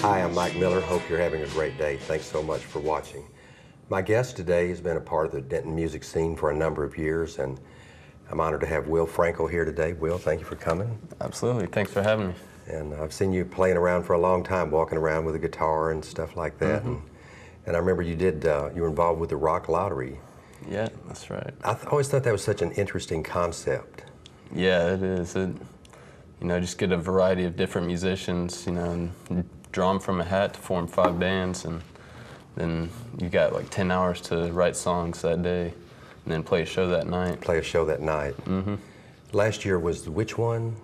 Hi, I'm Mike Miller. Hope you're having a great day. Thanks so much for watching. My guest today has been a part of the Denton music scene for a number of years, and I'm honored to have Will Frenkel here today. Will, thank you for coming. Absolutely. Thanks for having me. And I've seen you playing around for a long time, walking around with a guitar and stuff like that. And I remember you were involved with the Rock Lottery. Yeah, that's right. I always thought that was such an interesting concept. Yeah, it is. Just get a variety of different musicians, and draw them from a hat to form 5 bands, and then you got like 10 hours to write songs that day, and then play a show that night. Play a show that night. Last year was which one?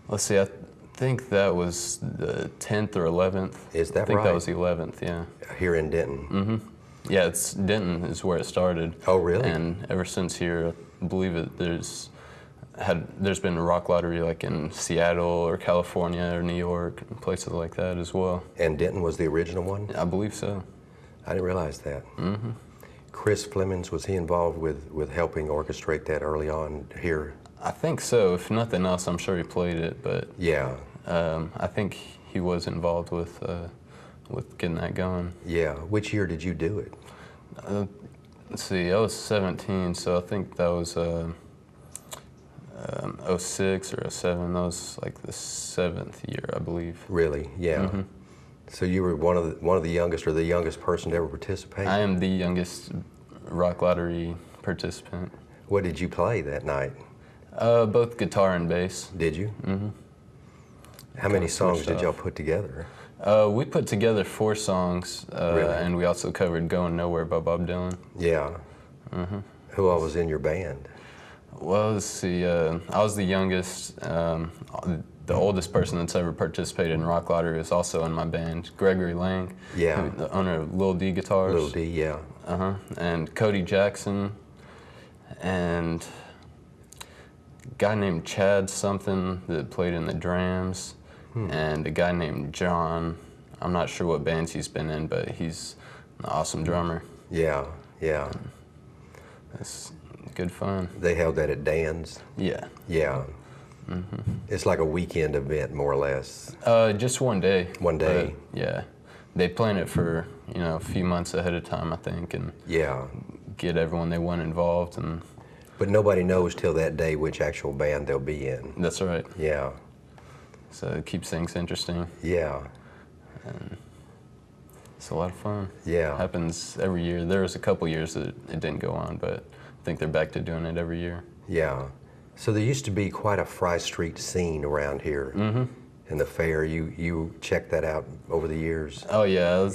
Let's see, I think that was the 10th or 11th. Is that right? I think that was the 11th, yeah. Here in Denton? Yeah, Denton is where it started. Oh, really? And ever since here, I believe there's been a Rock Lottery like in Seattle or California or New York, and places like that as well. And Denton was the original one? I believe so. I didn't realize that. Chris Flemings, was he involved with helping orchestrate that early on here? I think so. If nothing else, I'm sure he played it, but yeah, I think he was involved with getting that going. Yeah. Which year did you do it? Let's see, I was 17, so I think that was 06 or 07. That was like the 7th year, I believe. Really? Yeah. So you were one of the youngest, or the youngest person to ever participate? I am the youngest Rock Lottery participant. What did you play that night? Both guitar and bass. Did you? How many songs did y'all put together? We put together 4 songs, Really? and we also covered Going Nowhere by Bob Dylan. Yeah. Who all was in your band? Well, let's see, I was the youngest. The oldest person that's ever participated in Rock Lottery is also in my band, Gregory Lang, Yeah. the owner of Lil D Guitars. Lil D, yeah. And Cody Jackson, and a guy named Chad something that played in the drums, and a guy named John. I'm not sure what bands he's been in, but he's an awesome drummer. Yeah, yeah. It's good fun. They held that at Dan's? Yeah. Yeah. It's like a weekend event, more or less. Just one day. One day? But, yeah. They plan it for, a few months ahead of time, I think, and Yeah. get everyone they want involved. And But nobody knows till that day which actual band they'll be in. that's right. Yeah. So it keeps things interesting. Yeah. And it's a lot of fun. Yeah. It happens every year. There was a couple years that it didn't go on, but I think they're back to doing it every year. Yeah. So there used to be quite a Fry Street scene around here in the fair. You checked that out over the years? Oh yeah,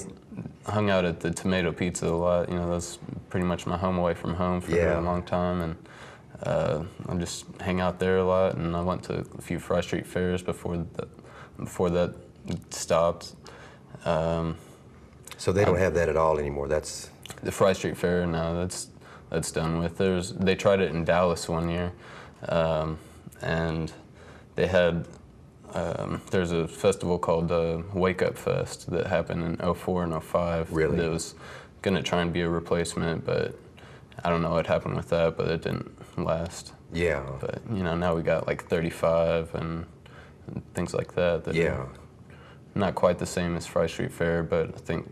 I hung out at the Tomato Pizza a lot. That's pretty much my home away from home for a long time, and I just hang out there a lot. And I went to a few Fry Street fairs before that stopped. So they don't have that at all anymore. That's the Fry Street Fair. No, that's done with. They tried it in Dallas one year, and they had. There's a festival called Wake Up Fest that happened in 04 and 05. Really? That was going to try and be a replacement, but I don't know what happened with that, but it didn't last. Yeah. But, now we got like 35 and things like that. Yeah. Not quite the same as Fry Street Fair, but I think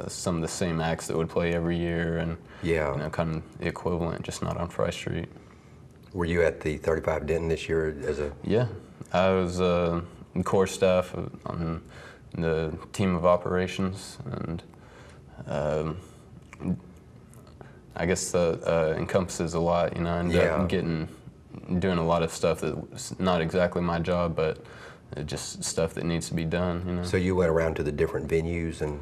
some of the same acts that would play every year, and kind of the equivalent, just not on Fry Street. Were you at the 35 Denton this year as a... Yeah, I was in core staff on the team of operations, and I guess that encompasses a lot. I ended up doing a lot of stuff that's not exactly my job, but just stuff that needs to be done. So you went around to the different venues and...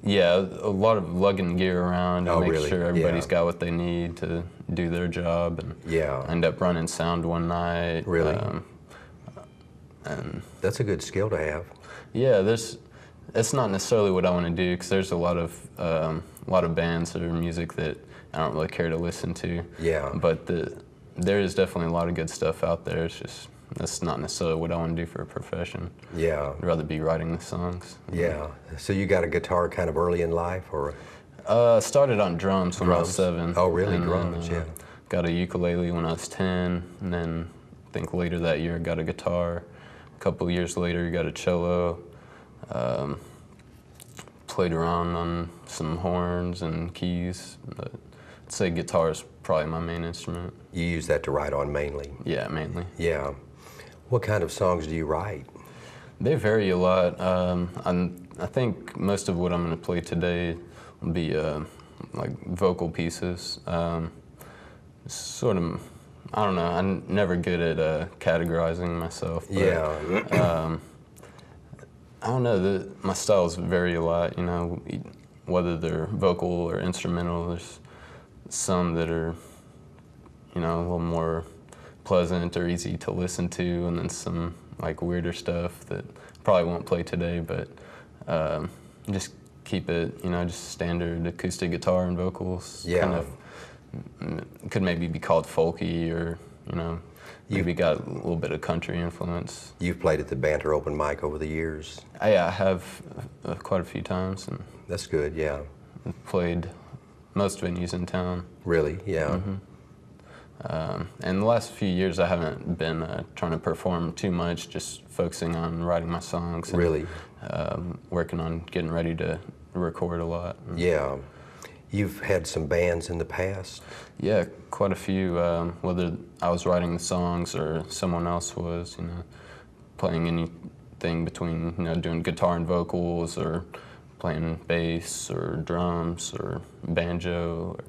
Yeah, a lot of lugging gear around and making sure everybody's Yeah. got what they need to do their job. And I ended up running sound one night. Really? And that's a good skill to have. Yeah, that's not necessarily what I want to do, because there's a lot of bands or music that I don't really care to listen to. Yeah. But there is definitely a lot of good stuff out there. It's just that's not necessarily what I want to do for a profession. Yeah. I'd rather be writing the songs. Yeah. So you got a guitar kind of early in life, or? I stared on drums when I was 7. Oh, really? And Drums, then, got a ukulele when I was 10, and then I think later that year got a guitar. A couple of years later, got a cello. Played around on some horns and keys, but I'd say guitar is probably my main instrument. You use that to write on mainly? Yeah, mainly. Yeah. What kind of songs do you write? They vary a lot. I think most of what I'm going to play today will be like vocal pieces. Sort of, I don't know, I'm never good at categorizing myself. But, Yeah. I don't know, my styles vary a lot, you know, whether they're vocal or instrumental. There's some that are, you know, a little more pleasant or easy to listen to, and then some like weirder stuff that probably won't play today, but just keep it, you know, just standard acoustic guitar and vocals. Yeah. Kind of could maybe be called folky, or, you know, maybe got a little bit of country influence. You've played at the Banter open mic over the years? Yeah, I have quite a few times, and That's good, yeah. played most venues in town. Really, yeah. And the last few years I haven't been trying to perform too much, just focusing on writing my songs. And, Really? working on getting ready to record a lot. Yeah. You've had some bands in the past? Yeah, quite a few, whether I was writing the songs or someone else was, you know, playing anything between, you know, doing guitar and vocals, or playing bass or drums or banjo, or,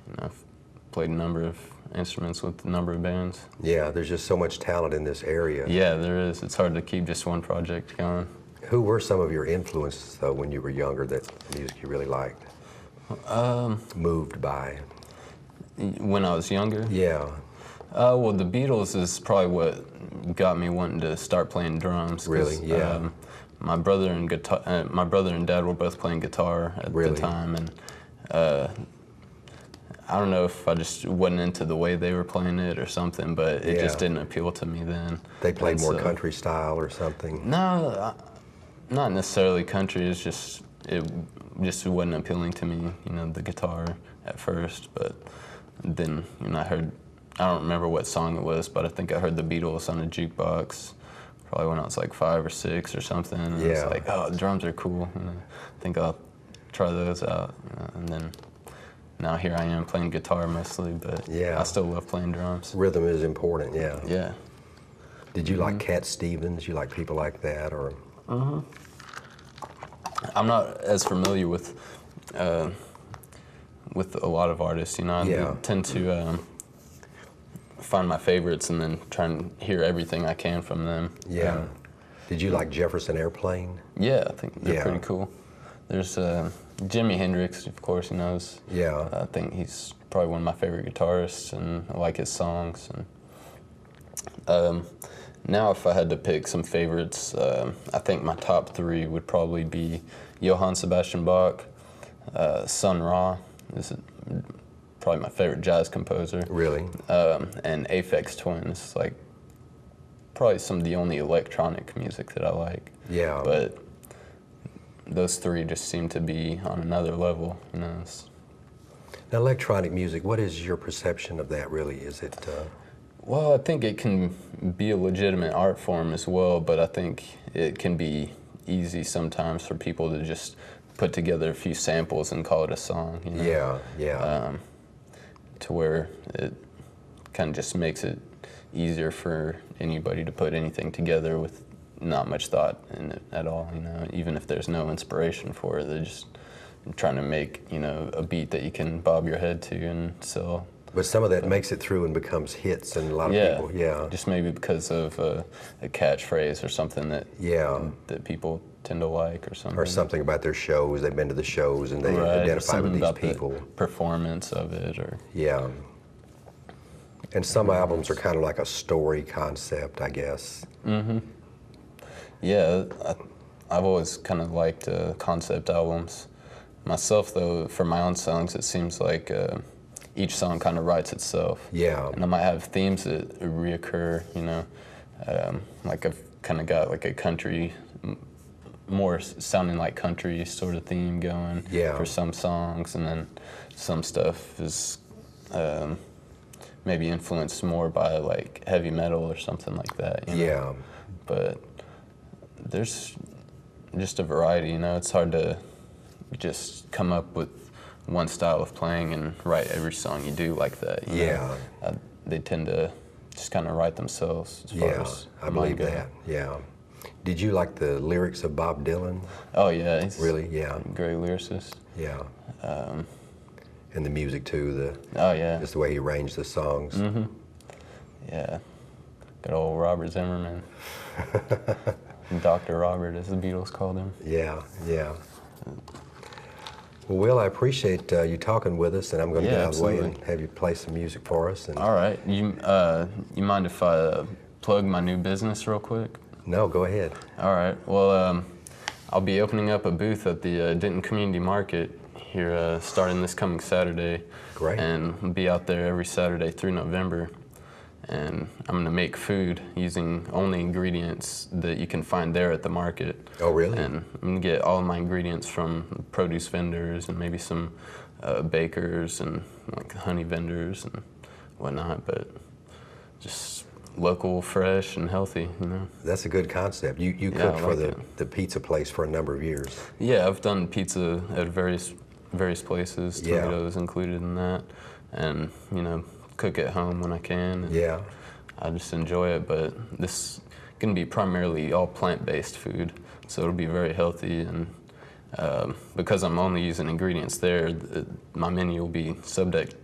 you know, I've played a number of instruments with a number of bands. Yeah, there's just so much talent in this area. Yeah, there is. It's hard to keep just one project going. Who were some of your influences, though, when you were younger, that music you really liked? Moved by? When I was younger? Yeah. Well, the Beatles is probably what got me wanting to start playing drums. 'Cause, Really? Yeah. My brother and dad were both playing guitar at Really? the time, and I don't know if I just wasn't into the way they were playing it or something, but it just Yeah. didn't appeal to me then. They played And more so- country style or something? No, not necessarily country. It's just it just wasn't appealing to me. You know, the guitar at first, but then, you know, I don't remember what song it was, but I think I heard the Beatles on a jukebox probably when I was like 5 or 6 or something. And I Yeah. was like, oh, drums are cool. You know, I think I'll try those out. You know, and then now here I am playing guitar mostly, but Yeah. I still love playing drums. Rhythm is important, yeah. Yeah. Did you like Cat Stevens? You like people like that, or? I'm not as familiar with a lot of artists, you know. I Yeah. tend to find my favorites and then try and hear everything I can from them. Yeah. Did you like Jefferson Airplane? Yeah, I think they're Yeah. pretty cool. There's Jimi Hendrix, of course, he knows. Yeah. I think he's probably one of my favorite guitarists, and I like his songs. And now, if I had to pick some favorites, I think my top 3 would probably be Johann Sebastian Bach, Sun Ra is probably my favorite jazz composer, Really? and Aphex Twin is like probably some of the only electronic music that I like. Yeah. But those 3 just seem to be on another level, you know. Now, electronic music, what is your perception of that, really? Is it... Well, I think it can be a legitimate art form as well, but I think it can be easy sometimes for people to just put together a few samples and call it a song, you know? Yeah, yeah. To where it kind of just makes it easier for anybody to put anything together with not much thought in it at all, you know? Even if there's no inspiration for it, they're just trying to make, you know, a beat that you can bob your head to and sell. But some of that makes it through and becomes hits, and a lot of people, yeah. Just maybe because of a catchphrase or something that that people tend to like, or something. Or something about their shows. They've been to the shows and they identify with these people. The performance of it, or Yeah. And some albums are kind of like a story concept, I guess. yeah, I've always kind of liked concept albums. Myself, though, for my own songs, it seems like each song kind of writes itself. Yeah. And I might have themes that reoccur, you know. Like I've kind of got like a country, more sounding like country sort of theme going for some songs, and then some stuff is maybe influenced more by like heavy metal or something like that. You know? Yeah. But there's just a variety, you know. It's hard to just come up with one style of playing and write every song you do like that. You know? They tend to just kind of write themselves as far as I believe mine go. that. Yeah. Did you like the lyrics of Bob Dylan? Oh yeah, he's Really? Yeah. a great lyricist. Yeah. And the music too. Oh yeah. Just the way he arranged the songs. Yeah. Good old Robert Zimmerman. Dr. Robert, as the Beatles called him. Yeah. Yeah. Well, Will, I appreciate you talking with us, and I'm going to get out of the way and have you play some music for us. And All right. You mind if I plug my new business real quick? No, go ahead. All right. Well, I'll be opening up a booth at the Denton Community Market here starting this coming Saturday. Great. And I'll be out there every Saturday through November. And I'm going to make food using only ingredients that you can find there at the market. Oh, really? And I'm going to get all of my ingredients from produce vendors and maybe some bakers and like honey vendors and whatnot, but just local, fresh, and healthy, you know. That's a good concept. You Yeah, cooked I for like the pizza place for a number of years. Yeah, I've done pizza at various places, Yeah. Toledo's included in that, and you know, cook at home when I can. And Yeah. I just enjoy it, but this is gonna be primarily all plant-based food, so it'll be very healthy, and because I'm only using ingredients there, my menu will be subject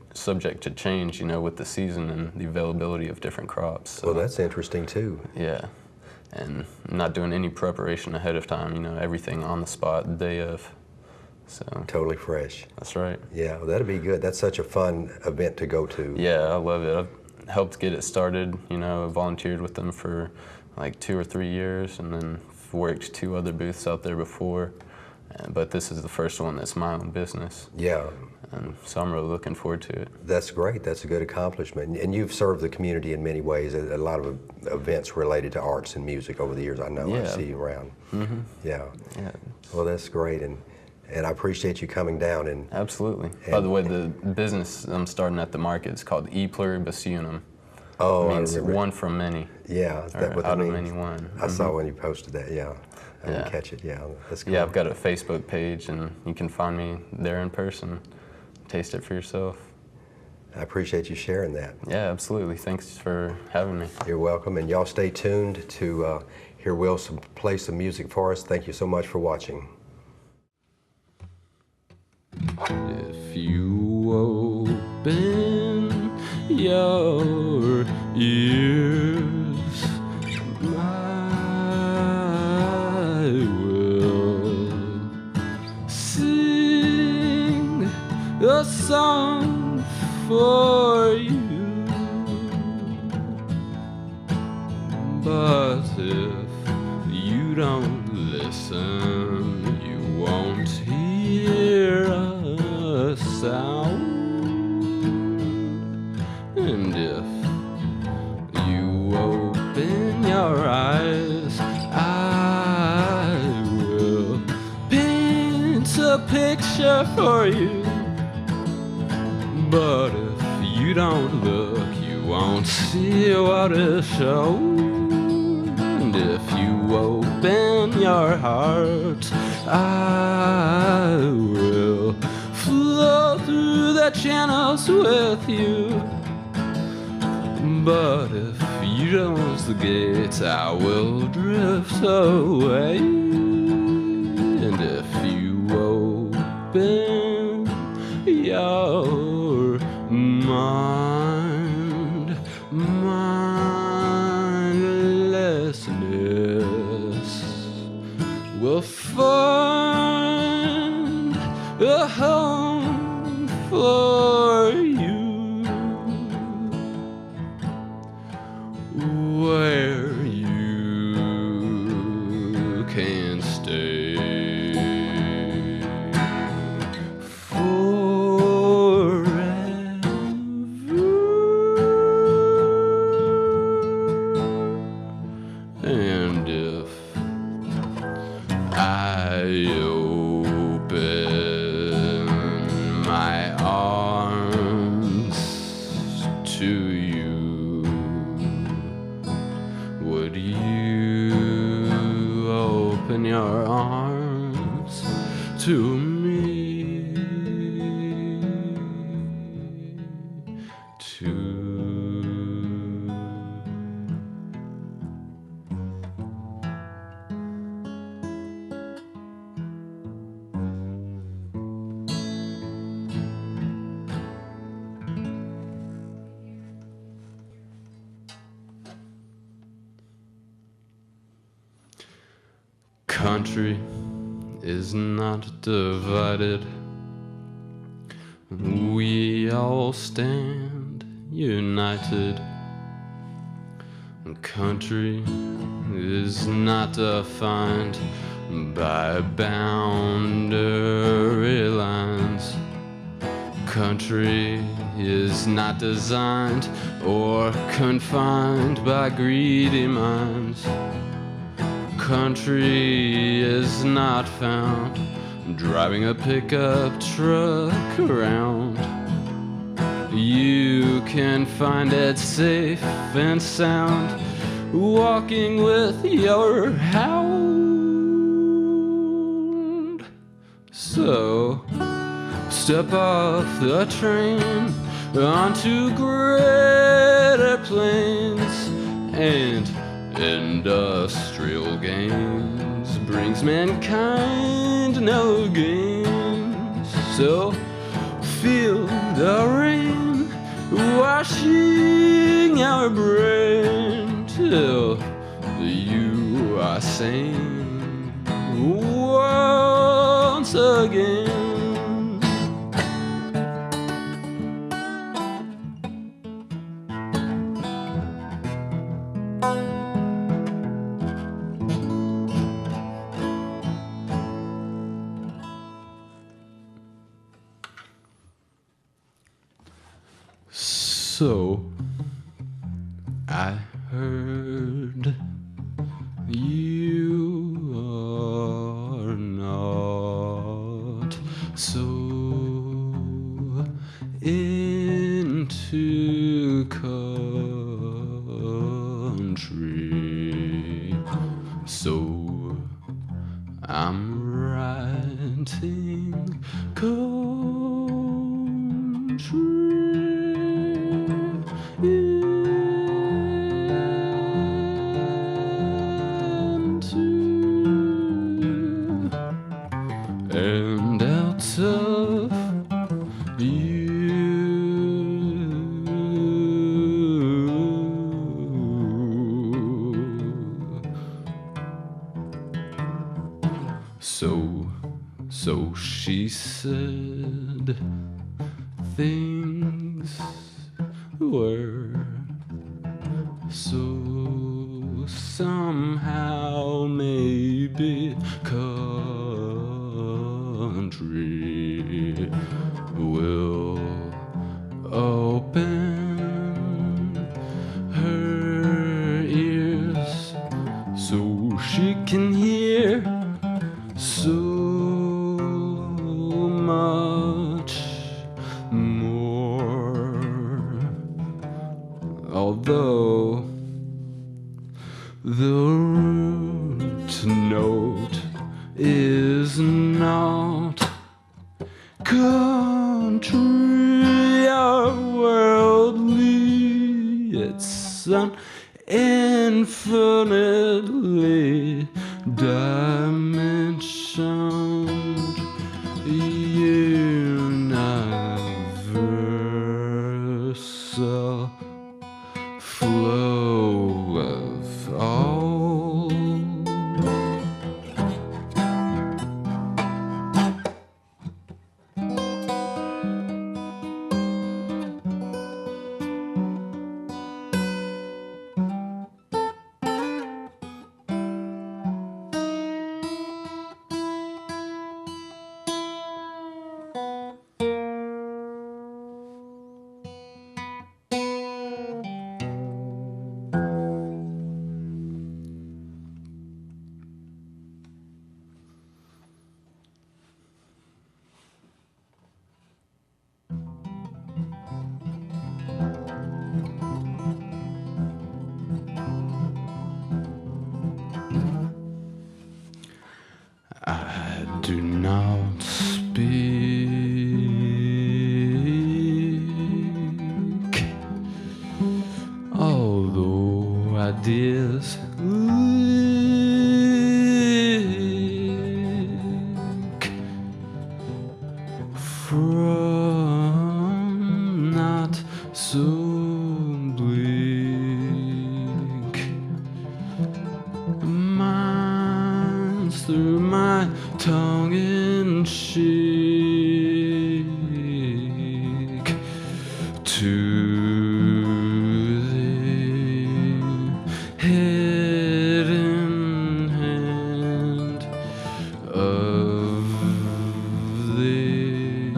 to change, you know, with the season and the availability of different crops. So, Well, that's interesting too. yeah, and I'm not doing any preparation ahead of time, you know, everything on the spot the day of. So Totally fresh. that's right. Yeah, well, that'd be good. That's such a fun event to go to. Yeah, I love it. I've helped get it started, you know, I volunteered with them for like 2 or 3 years, and then worked 2 other booths out there before, but this is the first one that's my own business. Yeah, And so I'm really looking forward to it. that's great. That's a good accomplishment. And you've served the community in many ways, a lot of events related to arts and music over the years. I know, I Yeah. see you around. Yeah. Yeah, Well, that's great. And I appreciate you coming down. And absolutely. By the way, the business I'm starting at the market is called E Pluribus Unum. oh, It I means remember. one from many, Yeah, is that or what out that of means? many one. I saw when you posted that, yeah. I didn't Yeah. catch it, yeah. That's cool. Yeah, I've got a Facebook page, and you can find me there in person. Taste it for yourself. I appreciate you sharing that. Yeah, absolutely. Thanks for having me. You're welcome. And y'all stay tuned to hear Will play some music for us. Thank you so much for watching. If you open your ears, I will sing a song for you. But if you don't listen, you won't hear a sound. And if you open your eyes, I will paint a picture for you. But if you don't look, you won't see what is shown. And if you open your heart, I will flow through the channels with you. But if you don't close the gates, I will drift away. And if you open your mindlessness will find a home for you, where you can stay forever. And if I open my arms to you, would you open your arms to me, too. Country is not divided. We all stand united. Country is not defined by boundary lines. Country is not designed or confined by greedy minds. Country is not found driving a pickup truck around. You can find it safe and sound walking with your hound. So step off the train onto greater plains, and industrial gains brings mankind no gains. So feel the rain washing our brain till you are sane once again. So I heard you are not so into country. So I'm writing country and out of you. So she said things were so somehow maybe country will open her ears so she can hear so much more. Although the root note is not country or worldly, it's an infinitely dimensioned universal flow of all. do not speak, although ideas leak from not so bleak minds through my tongue in cheek to the hidden hand of the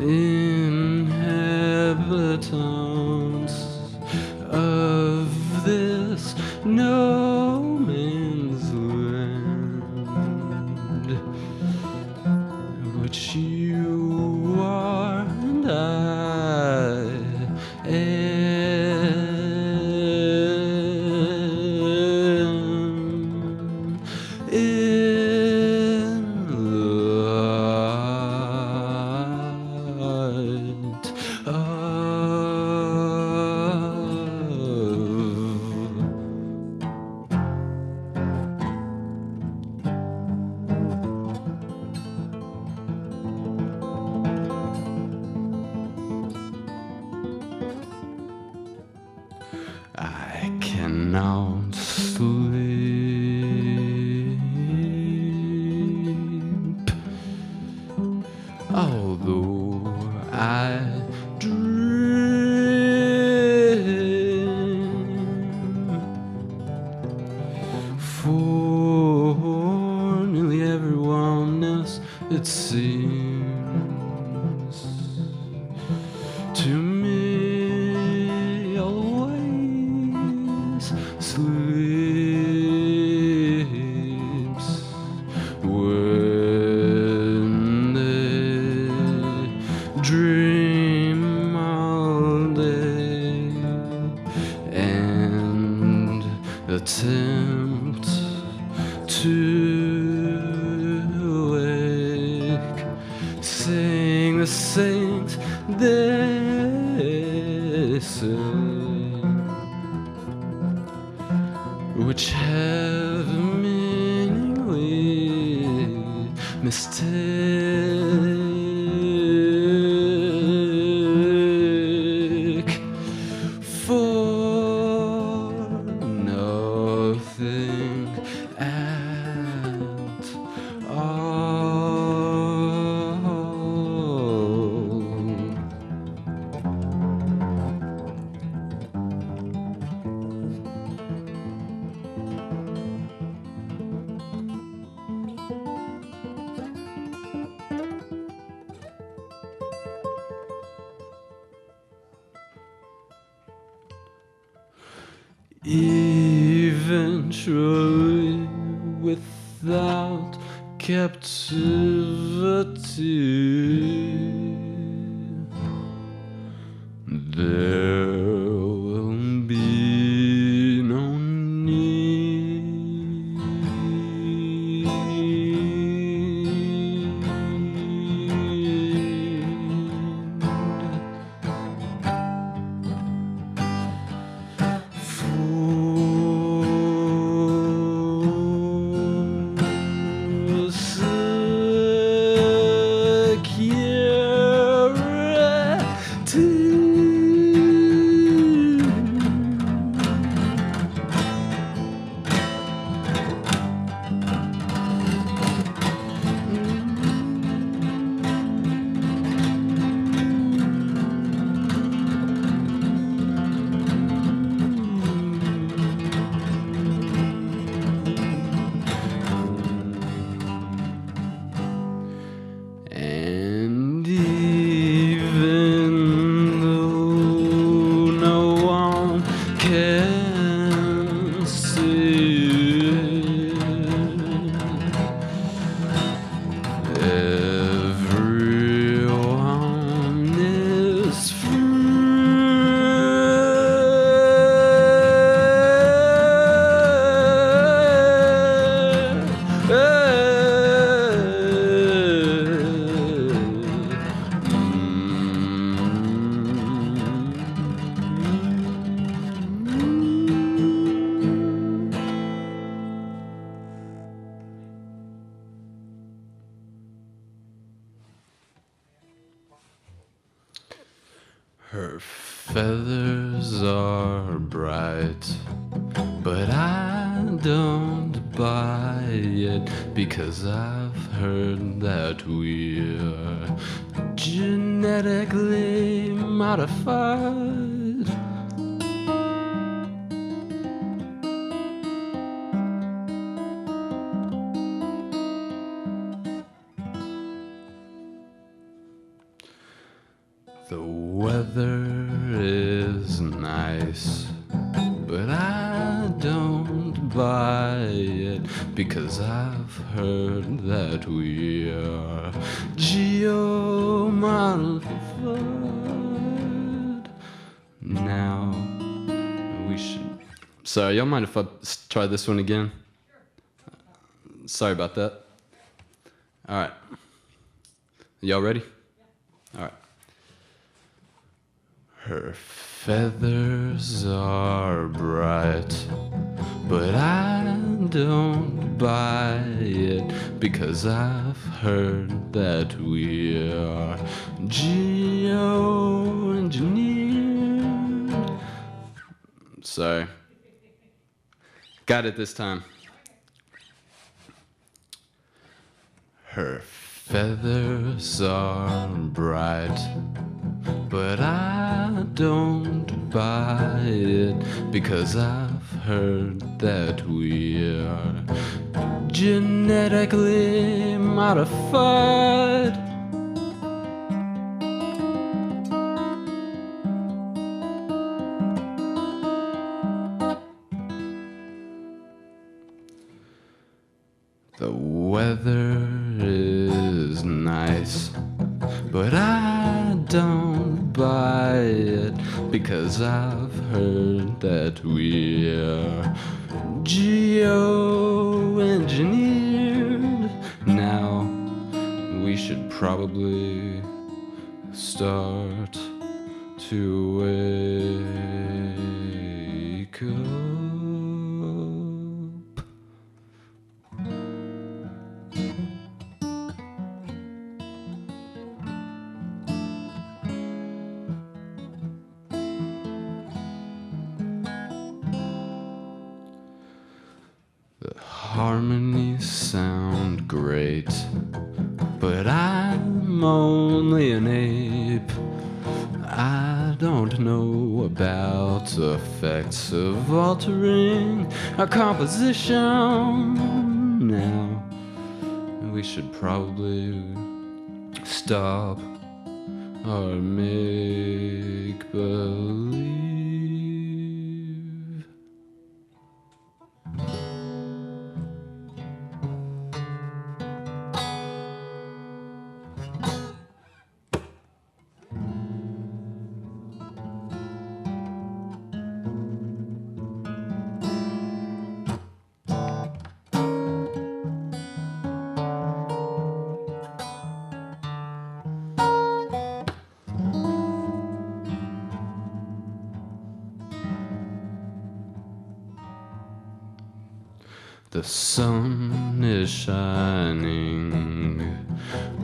inhabitants of this no man's land, which you are and I am in light of. I cannot sleep, although I dream, for nearly everyone else it seems to me always sleeps when they dream all day and attempt to wake, sing the things they say, which have a meaningly mistake for nothing at all. Eventually, without captivity, there will be no security. Her feathers are bright, but I don't buy it because I've heard that we're genetically modified. The weather is nice, but I don't buy it because I've heard that we are geomodified. Now we should. Sorry, y'all mind if I try this one again? Sorry about that. All right. Y'all ready? All right. Her feathers are bright, but I don't buy it because I've heard that we are geoengineered. Sorry. Got it this time. Her feathers are bright, but I don't buy it because I've heard that we are genetically modified. The weather is nice, but I don't buy it because I've heard that we are geoengineered. Now we should probably start to wake up. The harmonies sound great, but I'm only an ape. I don't know about effects of altering our composition. Now we should probably stop our make-believe. The sun is shining.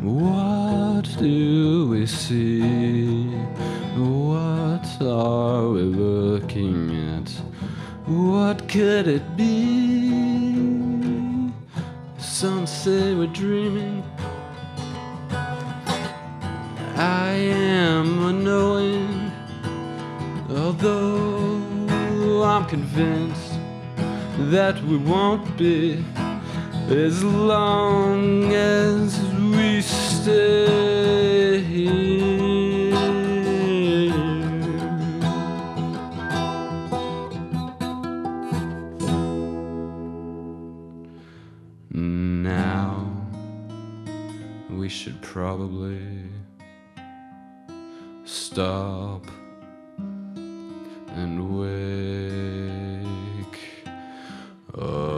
What do we see? What are we looking at? What could it be? Some say we're dreaming. I am unknowing, although I'm convinced that we won't be as long as we stay here. Now we should probably stop and wake up.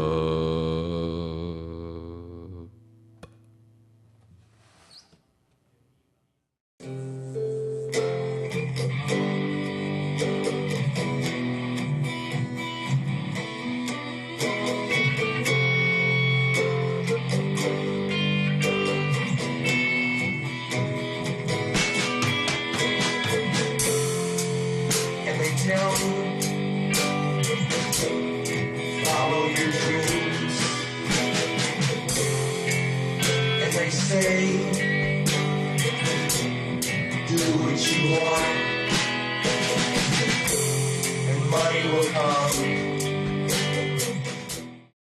they say, do what you want, and money will come.